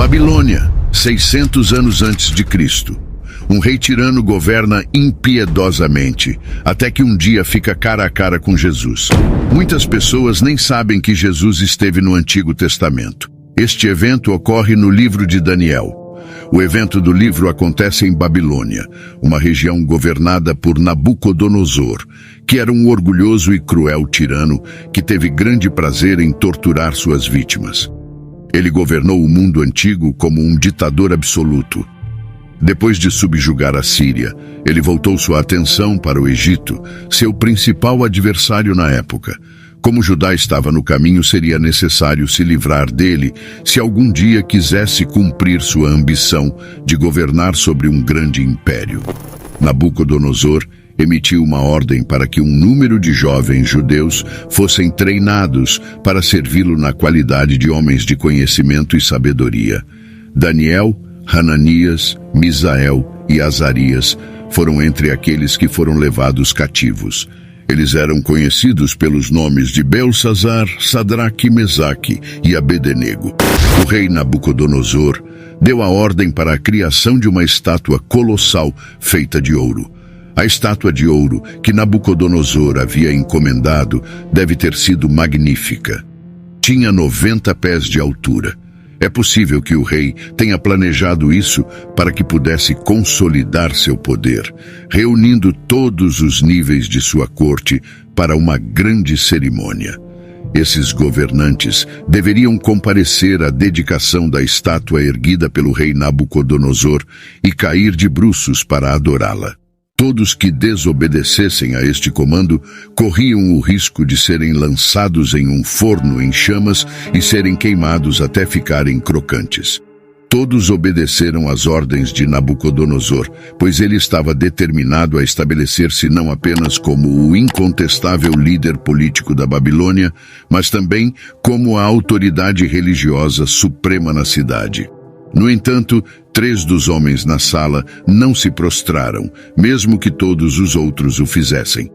Babilônia, 600 anos antes de Cristo. Um rei tirano governa impiedosamente, até que um dia fica cara a cara com Jesus. Muitas pessoas nem sabem que Jesus esteve no Antigo Testamento. Este evento ocorre no livro de Daniel. O evento do livro acontece em Babilônia, uma região governada por Nabucodonosor, que era um orgulhoso e cruel tirano que teve grande prazer em torturar suas vítimas. Ele governou o mundo antigo como um ditador absoluto. Depois de subjugar a Síria, ele voltou sua atenção para o Egito, seu principal adversário na época. Como Judá estava no caminho, seria necessário se livrar dele se algum dia quisesse cumprir sua ambição de governar sobre um grande império. Nabucodonosor emitiu uma ordem para que um número de jovens judeus fossem treinados para servi-lo na qualidade de homens de conhecimento e sabedoria. Daniel, Hananias, Misael e Azarias foram entre aqueles que foram levados cativos. Eles eram conhecidos pelos nomes de Belsassar, Sadraque, Mesaque e Abednego. O rei Nabucodonosor deu a ordem para a criação de uma estátua colossal feita de ouro. A estátua de ouro que Nabucodonosor havia encomendado deve ter sido magnífica. Tinha 90 pés de altura. É possível que o rei tenha planejado isso para que pudesse consolidar seu poder, reunindo todos os níveis de sua corte para uma grande cerimônia. Esses governantes deveriam comparecer à dedicação da estátua erguida pelo rei Nabucodonosor e cair de bruços para adorá-la. Todos que desobedecessem a este comando corriam o risco de serem lançados em um forno em chamas e serem queimados até ficarem crocantes. Todos obedeceram às ordens de Nabucodonosor, pois ele estava determinado a estabelecer-se não apenas como o incontestável líder político da Babilônia, mas também como a autoridade religiosa suprema na cidade. No entanto, 3 dos homens na sala não se prostraram, mesmo que todos os outros o fizessem.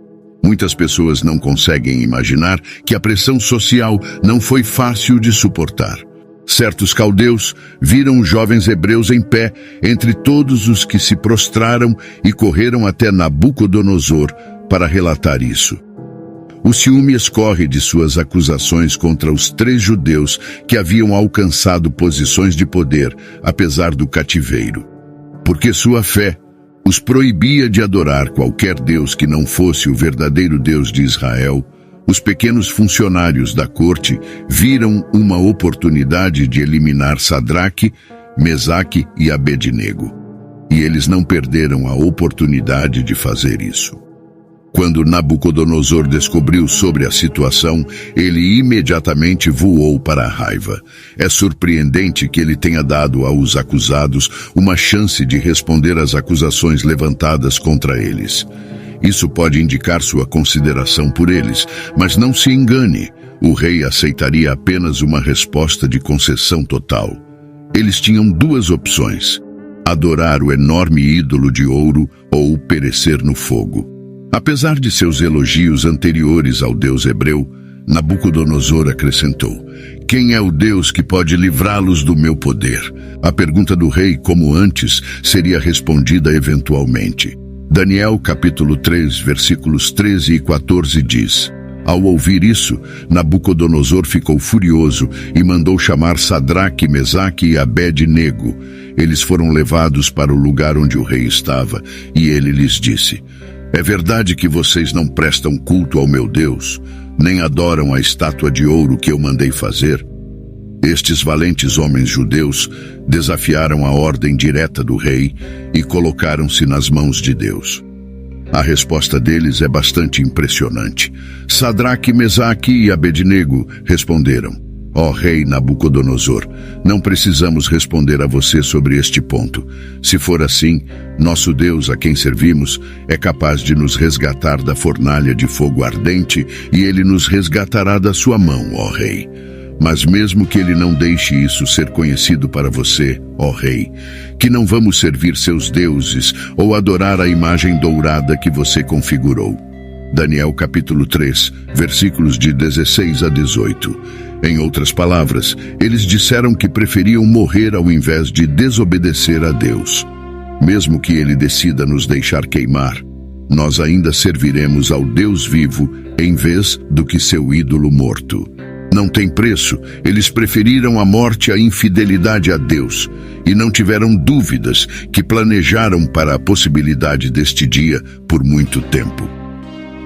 Muitas pessoas não conseguem imaginar que a pressão social não foi fácil de suportar. Certos caldeus viram os jovens hebreus em pé entre todos os que se prostraram e correram até Nabucodonosor para relatar isso. O ciúme escorre de suas acusações contra os 3 judeus que haviam alcançado posições de poder, apesar do cativeiro. Porque sua fé os proibia de adorar qualquer deus que não fosse o verdadeiro Deus de Israel, os pequenos funcionários da corte viram uma oportunidade de eliminar Sadraque, Mesaque e Abednego. E eles não perderam a oportunidade de fazer isso. Quando Nabucodonosor descobriu sobre a situação, ele imediatamente voou para a raiva. É surpreendente que ele tenha dado aos acusados uma chance de responder às acusações levantadas contra eles. Isso pode indicar sua consideração por eles, mas não se engane, o rei aceitaria apenas uma resposta de concessão total. Eles tinham 2 opções: adorar o enorme ídolo de ouro ou perecer no fogo. Apesar de seus elogios anteriores ao Deus hebreu, Nabucodonosor acrescentou: quem é o Deus que pode livrá-los do meu poder? A pergunta do rei, como antes, seria respondida eventualmente. Daniel capítulo 3, versículos 13 e 14 diz: ao ouvir isso, Nabucodonosor ficou furioso e mandou chamar Sadraque, Mesaque e Abednego. Eles foram levados para o lugar onde o rei estava, e ele lhes disse: é verdade que vocês não prestam culto ao meu Deus, nem adoram a estátua de ouro que eu mandei fazer? Estes valentes homens judeus desafiaram a ordem direta do rei e colocaram-se nas mãos de Deus. A resposta deles é bastante impressionante. Sadraque, Mesaque e Abednego responderam: ó rei Nabucodonosor, não precisamos responder a você sobre este ponto. Se for assim, nosso Deus a quem servimos é capaz de nos resgatar da fornalha de fogo ardente e ele nos resgatará da sua mão, ó rei. Mas mesmo que ele não deixe isso ser conhecido para você, ó rei, que não vamos servir seus deuses ou adorar a imagem dourada que você configurou. Daniel capítulo 3, versículos de 16 a 18. Em outras palavras, eles disseram que preferiam morrer ao invés de desobedecer a Deus. Mesmo que Ele decida nos deixar queimar, nós ainda serviremos ao Deus vivo em vez do que seu ídolo morto. Não tem preço, eles preferiram a morte à infidelidade a Deus e não tiveram dúvidas que planejaram para a possibilidade deste dia por muito tempo.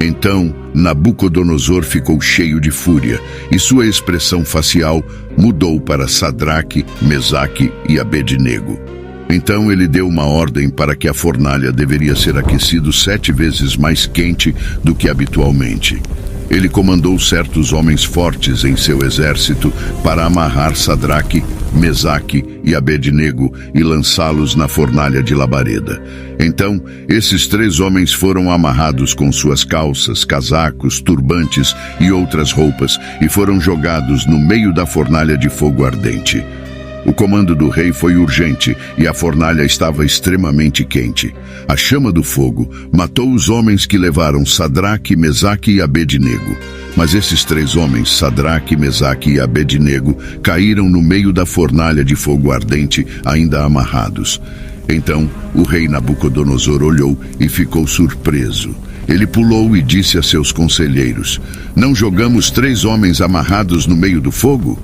Então, Nabucodonosor ficou cheio de fúria e sua expressão facial mudou para Sadraque, Mesaque e Abednego. Então ele deu uma ordem para que a fornalha deveria ser aquecida 7 vezes mais quente do que habitualmente. Ele comandou certos homens fortes em seu exército para amarrar Sadraque, Mesaque e Abednego e lançá-los na fornalha de labareda. Então, esses 3 homens foram amarrados com suas calças, casacos, turbantes e outras roupas e foram jogados no meio da fornalha de fogo ardente. O comando do rei foi urgente e a fornalha estava extremamente quente. A chama do fogo matou os homens que levaram Sadraque, Mesaque e Abednego. Mas esses 3 homens, Sadraque, Mesaque e Abednego, caíram no meio da fornalha de fogo ardente, ainda amarrados. Então o rei Nabucodonosor olhou e ficou surpreso. Ele pulou e disse a seus conselheiros: "Não jogamos 3 homens amarrados no meio do fogo?"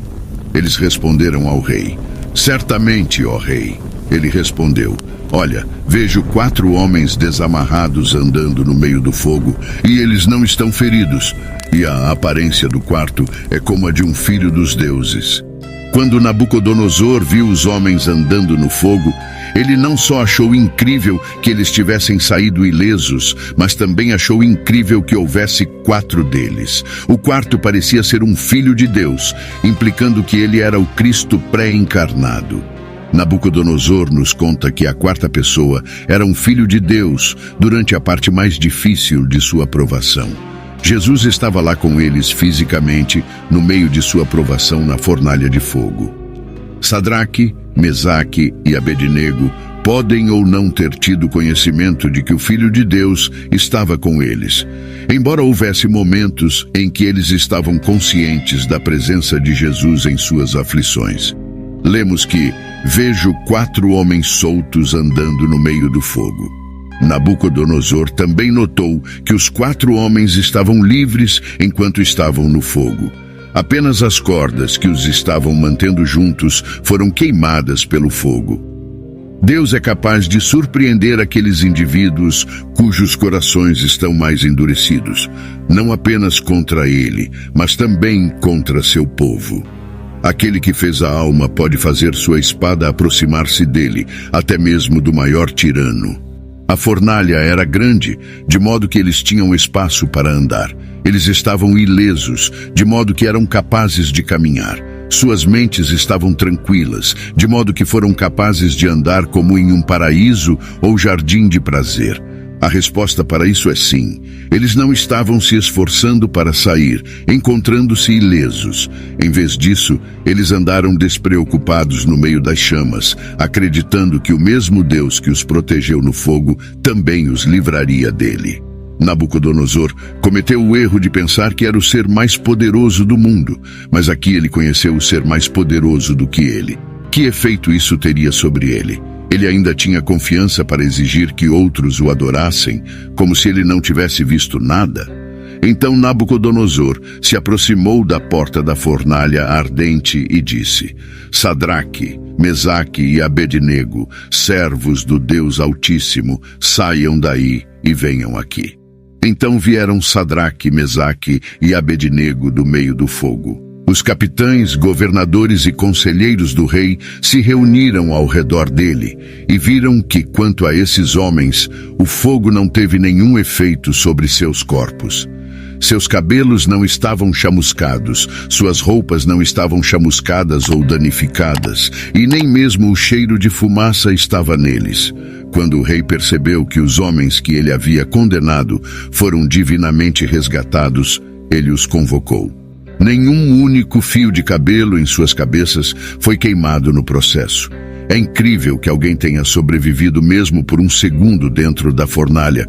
Eles responderam ao rei: "Certamente, ó rei." Ele respondeu: "Olha, vejo 4 homens desamarrados andando no meio do fogo, e eles não estão feridos, e a aparência do quarto é como a de um filho dos deuses." Quando Nabucodonosor viu os homens andando no fogo, ele não só achou incrível que eles tivessem saído ilesos, mas também achou incrível que houvesse 4 deles. O quarto parecia ser um filho de Deus, implicando que ele era o Cristo pré-encarnado. Nabucodonosor nos conta que a 4ª pessoa era um filho de Deus durante a parte mais difícil de sua provação. Jesus estava lá com eles fisicamente, no meio de sua provação na fornalha de fogo. Sadraque, Mesaque e Abednego podem ou não ter tido conhecimento de que o Filho de Deus estava com eles, embora houvesse momentos em que eles estavam conscientes da presença de Jesus em suas aflições. Lemos que: "Vejo 4 homens soltos andando no meio do fogo." Nabucodonosor também notou que os 4 homens estavam livres enquanto estavam no fogo. Apenas as cordas que os estavam mantendo juntos foram queimadas pelo fogo. Deus é capaz de surpreender aqueles indivíduos cujos corações estão mais endurecidos, não apenas contra Ele, mas também contra seu povo. Aquele que fez a alma pode fazer sua espada aproximar-se dele, até mesmo do maior tirano. A fornalha era grande, de modo que eles tinham espaço para andar. Eles estavam ilesos, de modo que eram capazes de caminhar. Suas mentes estavam tranquilas, de modo que foram capazes de andar como em um paraíso ou jardim de prazer. A resposta para isso é sim. Eles não estavam se esforçando para sair, encontrando-se ilesos. Em vez disso, eles andaram despreocupados no meio das chamas, acreditando que o mesmo Deus que os protegeu no fogo também os livraria dele. Nabucodonosor cometeu o erro de pensar que era o ser mais poderoso do mundo, mas aqui ele conheceu o ser mais poderoso do que ele. Que efeito isso teria sobre ele? Ele ainda tinha confiança para exigir que outros o adorassem, como se ele não tivesse visto nada? Então Nabucodonosor se aproximou da porta da fornalha ardente e disse: "Sadraque, Mesaque e Abednego, servos do Deus Altíssimo, saiam daí e venham aqui." Então vieram Sadraque, Mesaque e Abednego do meio do fogo. Os capitães, governadores e conselheiros do rei se reuniram ao redor dele e viram que, quanto a esses homens, o fogo não teve nenhum efeito sobre seus corpos. Seus cabelos não estavam chamuscados, suas roupas não estavam chamuscadas ou danificadas, e nem mesmo o cheiro de fumaça estava neles. Quando o rei percebeu que os homens que ele havia condenado foram divinamente resgatados, ele os convocou. Nenhum único fio de cabelo em suas cabeças foi queimado no processo. É incrível que alguém tenha sobrevivido mesmo por um segundo dentro da fornalha,